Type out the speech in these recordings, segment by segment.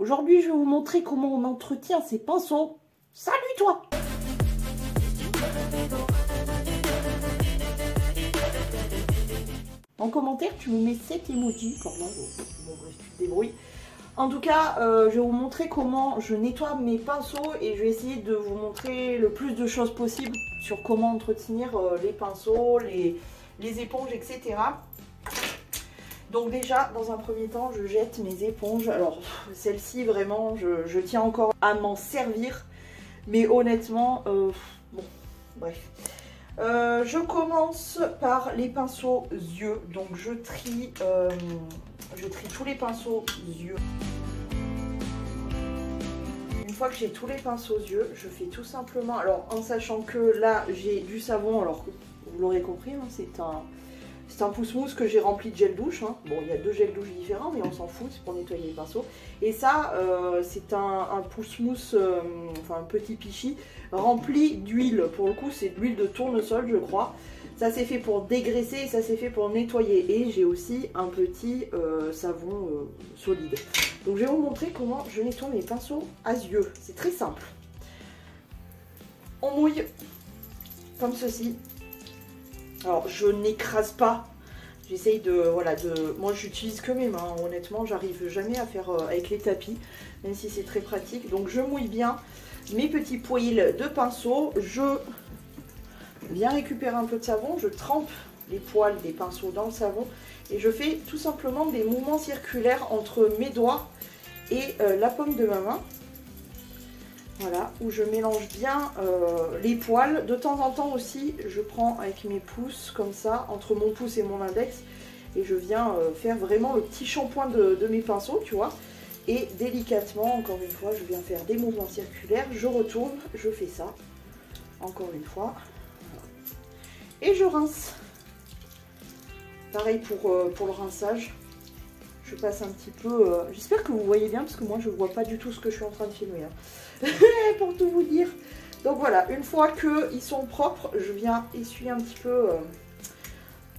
Aujourd'hui, je vais vous montrer comment on entretient ses pinceaux. Salut toi! En commentaire, tu me mets 7 emojis. Bon, bref, tu te débrouilles. En tout cas, je vais vous montrer comment je nettoie mes pinceaux et je vais essayer de vous montrer le plus de choses possibles sur comment entretenir les pinceaux, les éponges, etc. Donc déjà, dans un premier temps, je jette mes éponges. Alors, celle-ci, vraiment, je tiens encore à m'en servir. Mais honnêtement, bon, bref. Je commence par les pinceaux yeux. Donc, je trie tous les pinceaux yeux. Une fois que j'ai tous les pinceaux yeux, je fais tout simplement... Alors, en sachant que là, j'ai du savon. Alors, vous l'aurez compris, hein, c'est un pouce-mousse que j'ai rempli de gel douche. Hein. Bon, il y a 2 gels douche différents, mais on s'en fout, c'est pour nettoyer les pinceaux. Et ça, c'est un pouce-mousse, enfin un petit pichi, rempli d'huile. Pour le coup, c'est de l'huile de tournesol, je crois. Ça, c'est fait pour dégraisser et ça, c'est fait pour nettoyer. Et j'ai aussi un petit savon solide. Donc, je vais vous montrer comment je nettoie mes pinceaux à yeux. C'est très simple. On mouille comme ceci. Alors, je n'écrase pas. J'essaye moi, j'utilise que mes mains. Honnêtement, j'arrive jamais à faire avec les tapis, même si c'est très pratique. Donc, je mouille bien mes petits poils de pinceau. Je viens récupérer un peu de savon. Je trempe les poils des pinceaux dans le savon. Et je fais tout simplement des mouvements circulaires entre mes doigts et la paume de ma main. Voilà, où je mélange bien les poils. De temps en temps aussi, je prends avec mes pouces, comme ça, entre mon pouce et mon index. Et je viens faire vraiment le petit shampoing de mes pinceaux, tu vois. Et délicatement, encore une fois, je viens faire des mouvements circulaires. Je retourne, je fais ça. Encore une fois. Voilà. Et je rince. Pareil pour le rinçage. Je passe un petit peu... J'espère que vous voyez bien, parce que moi, je ne vois pas du tout ce que je suis en train de filmer. Hein. Pour tout vous dire. Donc voilà, une fois qu'ils sont propres, je viens essuyer un petit peu,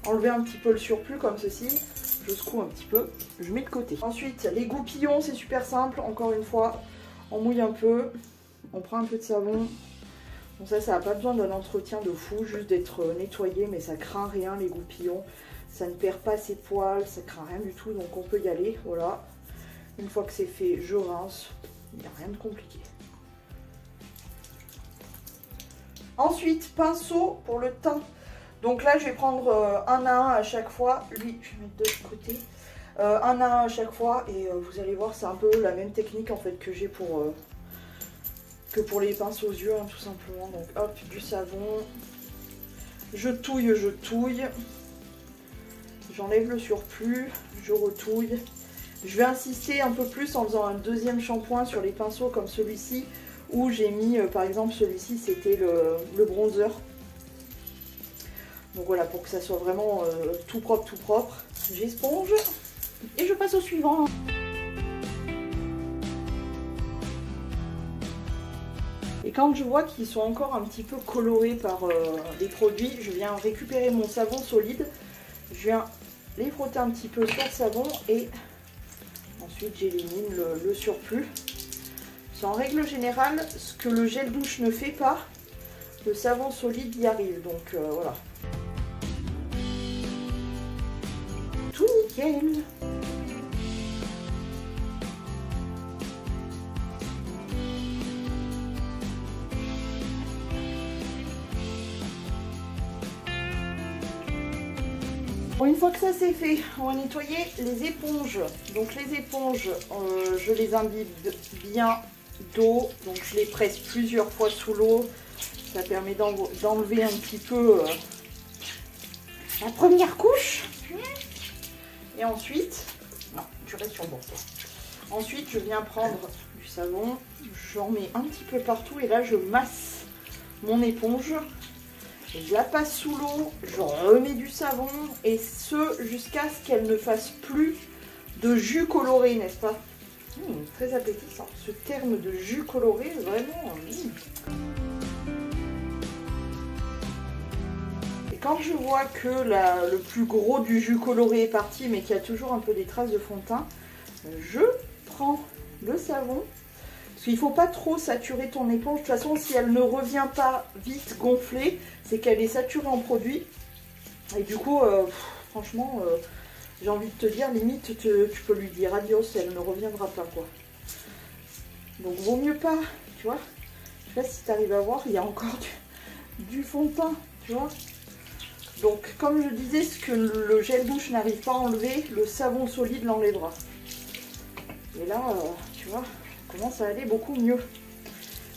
enlever un petit peu le surplus comme ceci. Je secoue un petit peu, je mets de côté. Ensuite, les goupillons, c'est super simple. Encore une fois, on mouille un peu, on prend un peu de savon. Bon, ça n'a pas besoin d'un entretien de fou, juste d'être nettoyé, mais ça craint rien les goupillons. Ça ne perd pas ses poils, ça craint rien du tout, donc on peut y aller. Voilà. Une fois que c'est fait, je rince. Il n'y a rien de compliqué. Ensuite, pinceau pour le teint. Donc là, je vais prendre un à un à chaque fois. Lui, je vais mettre de l'autre côté. Un à un à chaque fois. Et vous allez voir, c'est un peu la même technique en fait que j'ai pour les pinceaux aux yeux, hein, tout simplement. Donc hop, du savon. Je touille, je touille. J'enlève le surplus. Je retouille. Je vais insister un peu plus en faisant un deuxième shampoing sur les pinceaux comme celui-ci. Où j'ai mis, par exemple, celui-ci, c'était le bronzer. Donc voilà, pour que ça soit vraiment tout propre, tout propre. J'esponge et je passe au suivant. Et quand je vois qu'ils sont encore un petit peu colorés par les produits, je viens récupérer mon savon solide. Je viens les frotter un petit peu sur le savon et ensuite j'élimine le surplus. C'est en règle générale ce que le gel douche ne fait pas, le savon solide y arrive, donc voilà. Tout nickel. Bon, une fois que ça c'est fait, on va nettoyer les éponges. Donc les éponges, je les imbibe bien d'eau, donc je les presse plusieurs fois sous l'eau. Ça permet d'enlever un petit peu la première couche. Et ensuite, non, tu restes sur le bord. Ensuite, je viens prendre du savon, j'en mets un petit peu partout et là je masse mon éponge. Je la passe sous l'eau, je remets du savon et ce jusqu'à ce qu'elle ne fasse plus de jus coloré, n'est-ce pas? Très appétissant. Ce terme de jus coloré, vraiment. Et quand je vois que le plus gros du jus coloré est parti, mais qu'il y a toujours un peu des traces de fond de teint, je prends le savon. Parce qu'il ne faut pas trop saturer ton éponge. De toute façon, si elle ne revient pas vite gonflée, c'est qu'elle est saturée en produit. Et du coup, franchement, j'ai envie de te dire, limite, tu peux lui dire adios, elle ne reviendra pas, quoi. Donc, vaut mieux pas, tu vois. Je sais pas si tu arrives à voir, il y a encore du fond de teint, tu vois. Donc, comme je disais, ce que le gel douche n'arrive pas à enlever, le savon solide l'enlèvera. Et là, tu vois, ça commence à aller beaucoup mieux.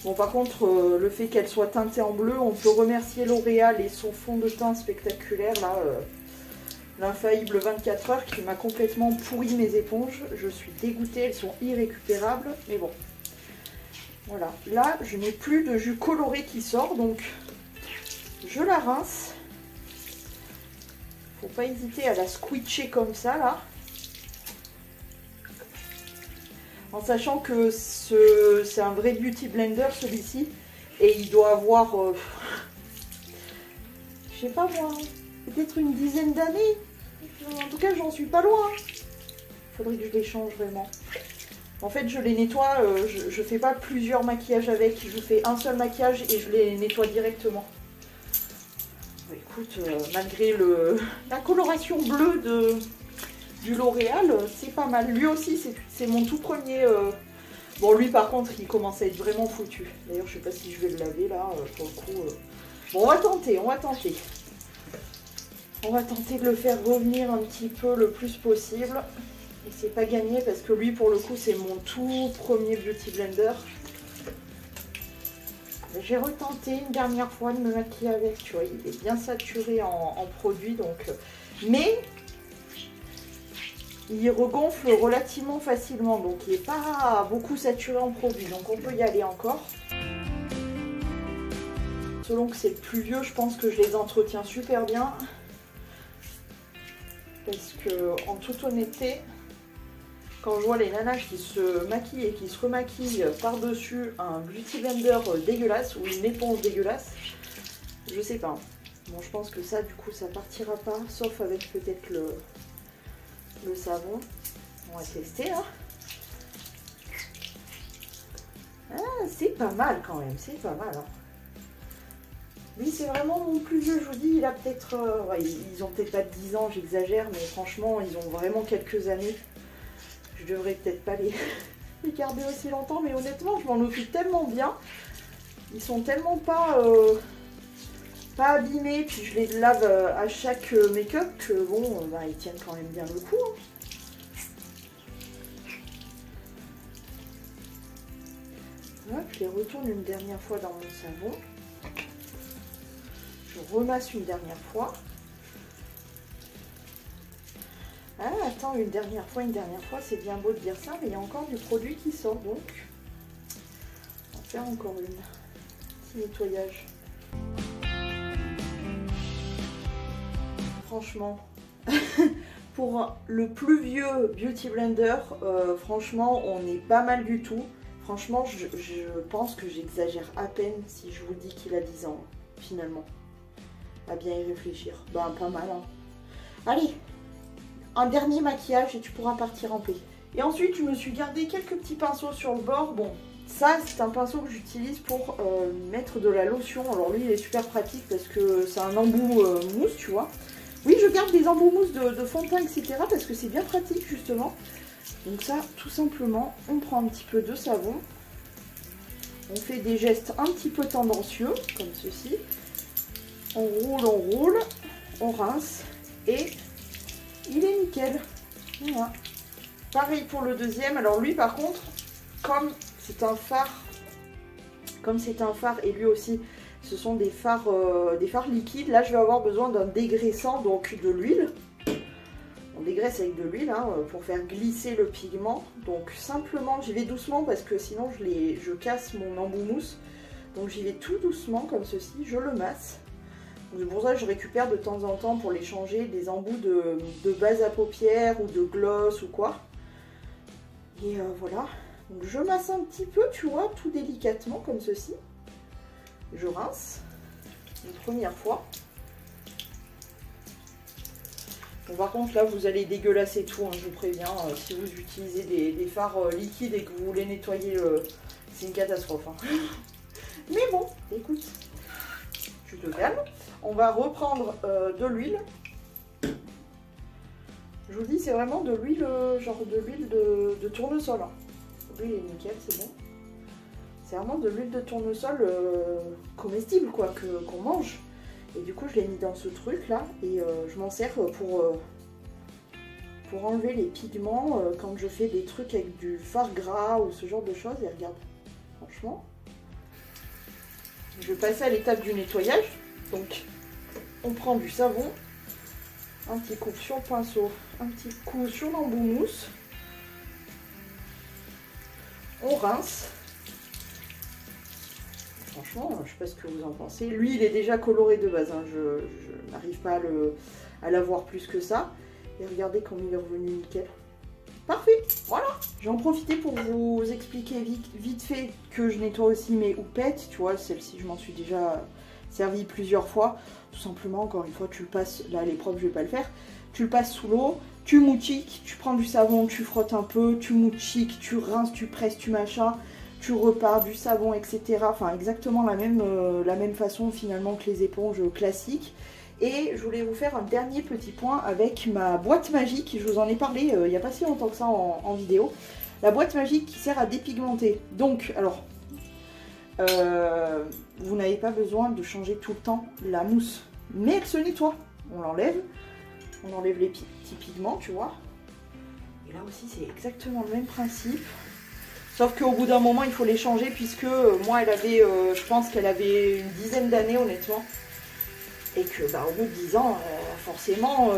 Bon, par contre, le fait qu'elle soit teintée en bleu, on peut remercier L'Oréal et son fond de teint spectaculaire, là, l'infaillible 24 heures, qui m'a complètement pourri mes éponges. Je suis dégoûtée, elles sont irrécupérables, mais bon. Voilà, là, je n'ai plus de jus coloré qui sort, donc je la rince. Faut pas hésiter à la squitcher comme ça, là. En sachant que c'est un vrai beauty blender, celui-ci. Et il doit avoir, je sais pas moi, peut-être une dizaine d'années. En tout cas, j'en suis pas loin. Faudrait que je les change vraiment. En fait, je les nettoie, je fais pas plusieurs maquillages avec. Je fais un seul maquillage et je les nettoie directement. Écoute, malgré la coloration bleue du L'Oréal, c'est pas mal. Lui aussi, c'est mon tout premier. Bon, lui par contre, il commence à être vraiment foutu. D'ailleurs, je sais pas si je vais le laver là, pour le coup. Bon, on va tenter, on va tenter. On va tenter de le faire revenir un petit peu le plus possible. Et c'est pas gagné parce que lui, pour le coup, c'est mon tout premier beauty blender. J'ai retenté une dernière fois de me maquiller avec, tu vois, il est bien saturé en produit, donc... Mais, il regonfle relativement facilement, donc il n'est pas beaucoup saturé en produit, donc on peut y aller encore. Selon que c'est plus vieux, je pense que je les entretiens super bien. Parce que, en toute honnêteté... Quand je vois les nanas qui se maquillent et qui se remaquillent par-dessus un beauty blender dégueulasse ou une éponge dégueulasse, je sais pas. Bon, je pense que ça, du coup, ça partira pas, sauf avec peut-être le savon. On va tester, hein. Ah, c'est pas mal quand même, c'est pas mal. Hein. Lui, c'est vraiment mon plus vieux, je vous dis, il a peut-être... ouais, ils ont peut-être pas 10 ans, j'exagère, mais franchement, ils ont vraiment quelques années. Je devrais peut-être pas les garder aussi longtemps, mais honnêtement, je m'en occupe tellement bien. Ils sont tellement pas abîmés, puis je les lave à chaque make-up que bon, bah, ils tiennent quand même bien le coup. Hein. Hop, je les retourne une dernière fois dans mon savon. Je remasse une dernière fois. Ah, attends, une dernière fois, c'est bien beau de dire ça, mais il y a encore du produit qui sort, donc on va faire encore une petit nettoyage. Franchement, pour le plus vieux beauty blender, franchement, on est pas mal du tout. Franchement, je pense que j'exagère à peine si je vous dis qu'il a 10 ans, finalement. À bien y réfléchir. Ben, pas mal, hein. Allez! Un dernier maquillage et tu pourras partir en paix. Et ensuite, je me suis gardé quelques petits pinceaux sur le bord. Bon, ça, c'est un pinceau que j'utilise pour mettre de la lotion. Alors lui, il est super pratique parce que c'est un embout mousse, tu vois. Oui, je garde des embouts mousse de fond de teint, etc. parce que c'est bien pratique, justement. Donc ça, tout simplement, on prend un petit peu de savon. On fait des gestes un petit peu tendancieux, comme ceci. On roule, on rince et... il est nickel. Voilà. Pareil pour le deuxième. Alors lui par contre, comme c'est un phare et lui aussi ce sont des phares liquides, là je vais avoir besoin d'un dégraissant, donc de l'huile. On dégraisse avec de l'huile hein, pour faire glisser le pigment. Donc simplement j'y vais doucement parce que sinon je casse mon embout mousse. Donc j'y vais tout doucement comme ceci, je le masse. C'est pour ça que je récupère de temps en temps pour les changer des embouts de base à paupières ou de gloss ou quoi. Et voilà. Donc je masse un petit peu, tu vois, tout délicatement comme ceci. Je rince une première fois. Bon, par contre là vous allez dégueulasser tout, hein, je vous préviens, si vous utilisez des fards liquides et que vous voulez nettoyer, c'est une catastrophe. Hein. Mais bon, écoute, tu te calmes. On va reprendre de l'huile. Je vous dis, c'est vraiment de l'huile, genre de l'huile de tournesol. Hein. L'huile est nickel, c'est bon. C'est vraiment de l'huile de tournesol comestible, quoi, qu'on mange. Et du coup, je l'ai mis dans ce truc-là. Et je m'en sers pour enlever les pigments quand je fais des trucs avec du fard gras ou ce genre de choses. Et regarde, franchement. Je vais passer à l'étape du nettoyage. Donc, on prend du savon. Un petit coup sur le pinceau, un petit coup sur l'embout mousse. On rince. Franchement, je ne sais pas ce que vous en pensez. Lui, il est déjà coloré de base. Hein. Je n'arrive pas à l'avoir plus que ça. Et regardez comme il est revenu nickel. Parfait, voilà. Je vais en profiter pour vous expliquer vite fait que je nettoie aussi mes houpettes. Tu vois, celle-ci, je m'en suis déjà servi plusieurs fois. Tout simplement, encore une fois, tu le passes, là elle est propre, je vais pas le faire, tu le passes sous l'eau, tu mouchiques, tu prends du savon, tu frottes un peu, tu mouchiques, tu rinces, tu presses, tu machin, tu repars du savon, etc. Enfin, exactement la même façon finalement que les éponges classiques. Et je voulais vous faire un dernier petit point avec ma boîte magique, je vous en ai parlé il n'y a pas si longtemps que ça en vidéo. La boîte magique qui sert à dépigmenter. Donc, alors... vous n'avez pas besoin de changer tout le temps la mousse, mais elle se nettoie. On l'enlève, on enlève les petits pigments, tu vois. Et là aussi, c'est exactement le même principe. Sauf qu'au bout d'un moment, il faut les changer puisque moi, elle avait, je pense qu'elle avait une dizaine d'années, honnêtement. Et que, bah, au bout de 10 ans, forcément,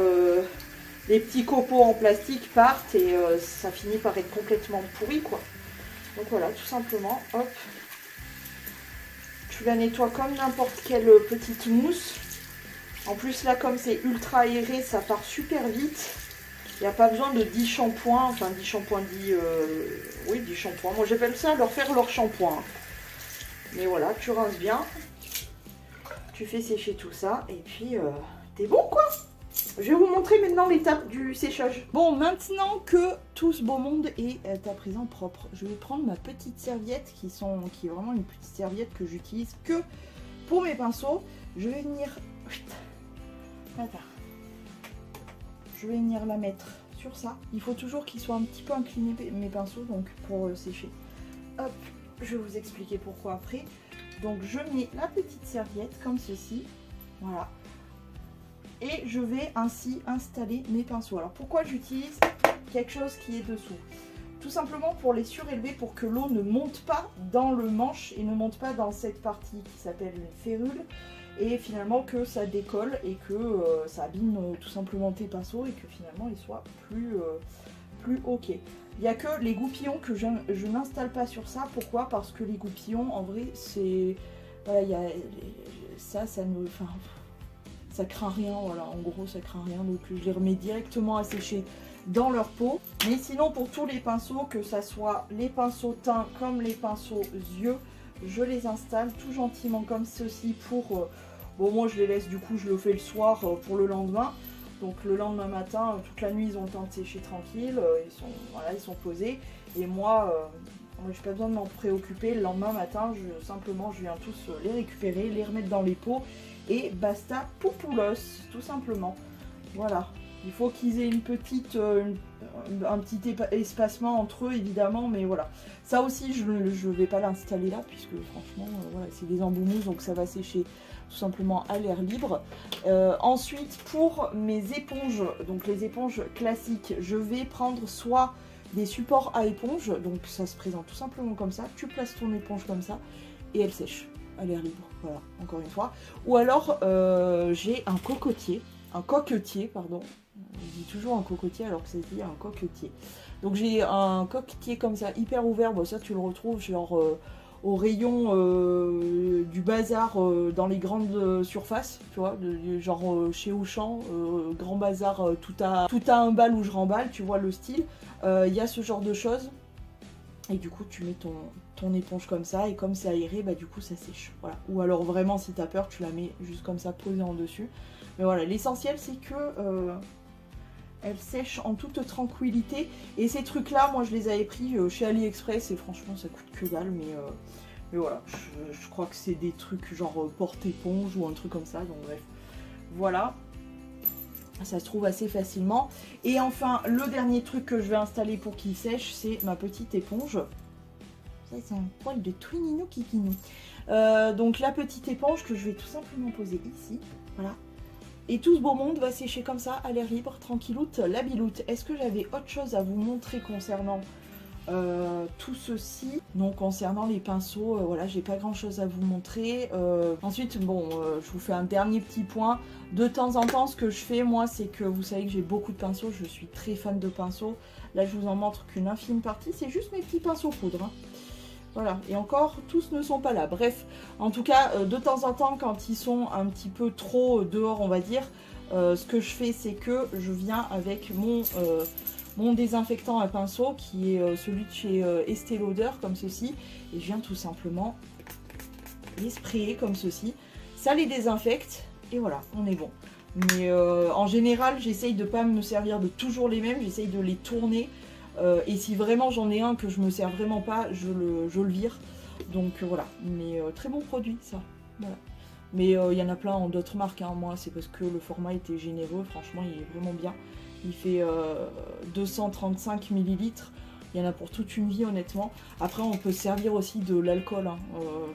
les petits copeaux en plastique partent et ça finit par être complètement pourri, quoi. Donc voilà, tout simplement, hop. Tu la nettoies comme n'importe quelle petite mousse. En plus là, comme c'est ultra aéré, ça part super vite. Il n'y a pas besoin de 10 shampoings. Enfin 10 shampoings, oui 10 shampoings. Moi j'appelle ça leur faire leur shampoing. Mais voilà, tu rinces bien. Tu fais sécher tout ça. Et puis t'es bon quoi. Je vais vous montrer maintenant l'étape du séchage. Bon, maintenant que tout ce beau monde est à présent propre, je vais prendre ma petite serviette qui est vraiment une petite serviette que j'utilise que pour mes pinceaux. Je vais venir... Attends. Je vais venir la mettre sur ça. Il faut toujours qu'ils soient un petit peu inclinés mes pinceaux donc pour sécher. Hop, je vais vous expliquer pourquoi après. Donc je mets la petite serviette comme ceci. Voilà. Et je vais ainsi installer mes pinceaux. Alors pourquoi j'utilise quelque chose qui est dessous? Tout simplement pour les surélever, pour que l'eau ne monte pas dans le manche et ne monte pas dans cette partie qui s'appelle une férule. Et finalement que ça décolle et que ça abîme tout simplement tes pinceaux et que finalement ils soient plus ok. Il n'y a que les goupillons que je n'installe pas sur ça. Pourquoi? Parce que les goupillons en vrai c'est... Voilà, il y a ça ne... Enfin, ça craint rien, voilà, en gros ça craint rien, donc je les remets directement à sécher dans leur pot. Mais sinon pour tous les pinceaux, que ça soit les pinceaux teints comme les pinceaux yeux, je les installe tout gentiment comme ceci pour... bon moi je les laisse, du coup je le fais le soir pour le lendemain. Donc le lendemain matin, toute la nuit ils ont le temps de sécher tranquille, ils sont posés. Et moi, j'ai pas besoin de m'en préoccuper, le lendemain matin, simplement je viens tous les récupérer, les remettre dans les pots. Et basta poupoulos, tout simplement. Voilà. Il faut qu'ils aient un petit espacement entre eux, évidemment, mais voilà. Ça aussi, je ne vais pas l'installer là, puisque franchement, voilà, c'est des embouts mous, donc ça va sécher tout simplement à l'air libre. Ensuite, pour mes éponges, donc les éponges classiques, je vais prendre soit des supports à éponge, donc ça se présente tout simplement comme ça. Tu places ton éponge comme ça, et elle sèche à l'air libre. Voilà, encore une fois. Ou alors, j'ai un coquetier, pardon. Je dis toujours un cocotier alors que c'est dit un coquetier. Donc j'ai un coquetier comme ça, hyper ouvert. Bon, ça tu le retrouves genre au rayon du bazar dans les grandes surfaces, tu vois, genre chez Auchan, grand bazar, tout à 1 balle où je remballe, tu vois le style. Il y a ce genre de choses. Et du coup tu mets ton éponge comme ça, et comme c'est aéré, bah du coup ça sèche. Voilà. Ou alors vraiment si t'as peur, tu la mets juste comme ça posée en dessus. Mais voilà, l'essentiel c'est que Elle sèche en toute tranquillité. Et ces trucs-là, moi je les avais pris chez AliExpress et franchement ça coûte que dalle. Mais voilà, je crois que c'est des trucs genre porte-éponge ou un truc comme ça. Donc bref, voilà. Ça se trouve assez facilement. Et enfin, le dernier truc que je vais installer pour qu'il sèche, c'est ma petite éponge. Ça, c'est un poil de Twininou Kikinou. Donc la petite éponge que je vais tout simplement poser ici. Voilà. Et tout ce beau monde va sécher comme ça, à l'air libre, tranquilloute, la biloute. Est-ce que j'avais autre chose à vous montrer concernant tout ceci? Non, concernant les pinceaux, voilà, j'ai pas grand chose à vous montrer. Ensuite, bon, je vous fais un dernier petit point. De temps en temps, ce que je fais, moi, c'est que vous savez que j'ai beaucoup de pinceaux. Je suis très fan de pinceaux. Là, je vous en montre qu'une infime partie. C'est juste mes petits pinceaux poudre, hein. Voilà, et encore, tous ne sont pas là. Bref, en tout cas, de temps en temps, quand ils sont un petit peu trop dehors, on va dire, ce que je fais, c'est que je viens avec mon désinfectant à pinceau, qui est celui de chez Estée Lauder, comme ceci, et je viens tout simplement les sprayer comme ceci. Ça les désinfecte, et voilà, on est bon. Mais en général, j'essaye de ne pas me servir de toujours les mêmes, j'essaye de les tourner. Et si vraiment j'en ai un que je me sers vraiment pas, je le vire. Donc voilà, mais très bon produit ça. Voilà. Mais il y en a plein en d'autres marques, hein. Moi c'est parce que le format était généreux, franchement il est vraiment bien. Il fait 235 ml, il y en a pour toute une vie honnêtement. Après on peut servir aussi de l'alcool, hein.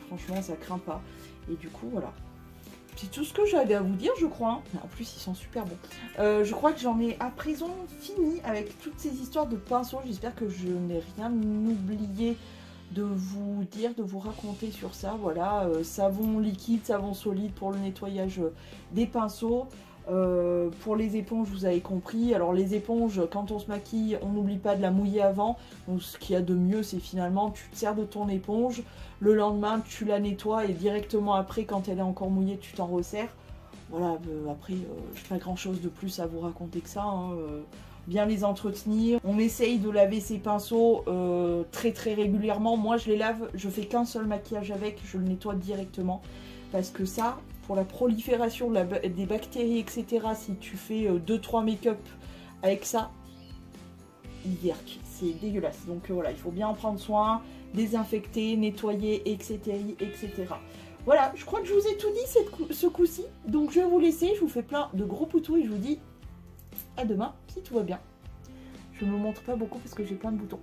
Franchement ça craint pas. Et du coup voilà. C'est tout ce que j'avais à vous dire, je crois. Hein. En plus, ils sont super bons. Je crois que j'en ai à présent fini avec toutes ces histoires de pinceaux. J'espère que je n'ai rien oublié de vous dire, de vous raconter sur ça. Voilà, savon liquide, savon solide pour le nettoyage des pinceaux. Pour les éponges, vous avez compris. Alors les éponges, quand on se maquille, on n'oublie pas de la mouiller avant. Donc ce qu'il y a de mieux, c'est finalement tu te sers de ton éponge. Le lendemain, tu la nettoies et directement après, quand elle est encore mouillée, tu t'en resserres. Voilà, après, je n'ai pas grand chose de plus à vous raconter que ça, hein. Bien les entretenir. On essaye de laver ses pinceaux très très régulièrement. Moi, je les lave, je fais qu'un seul maquillage avec, je le nettoie directement. Parce que ça, pour la prolifération des bactéries, etc., si tu fais 2-3 make-up avec ça, yerk, c'est dégueulasse. Donc voilà, il faut bien en prendre soin, désinfecter, nettoyer, etc., etc. Voilà, je crois que je vous ai tout dit ce coup-ci. Donc je vais vous laisser, je vous fais plein de gros poutous et je vous dis à demain si tout va bien. Je ne me montre pas beaucoup parce que j'ai plein de boutons.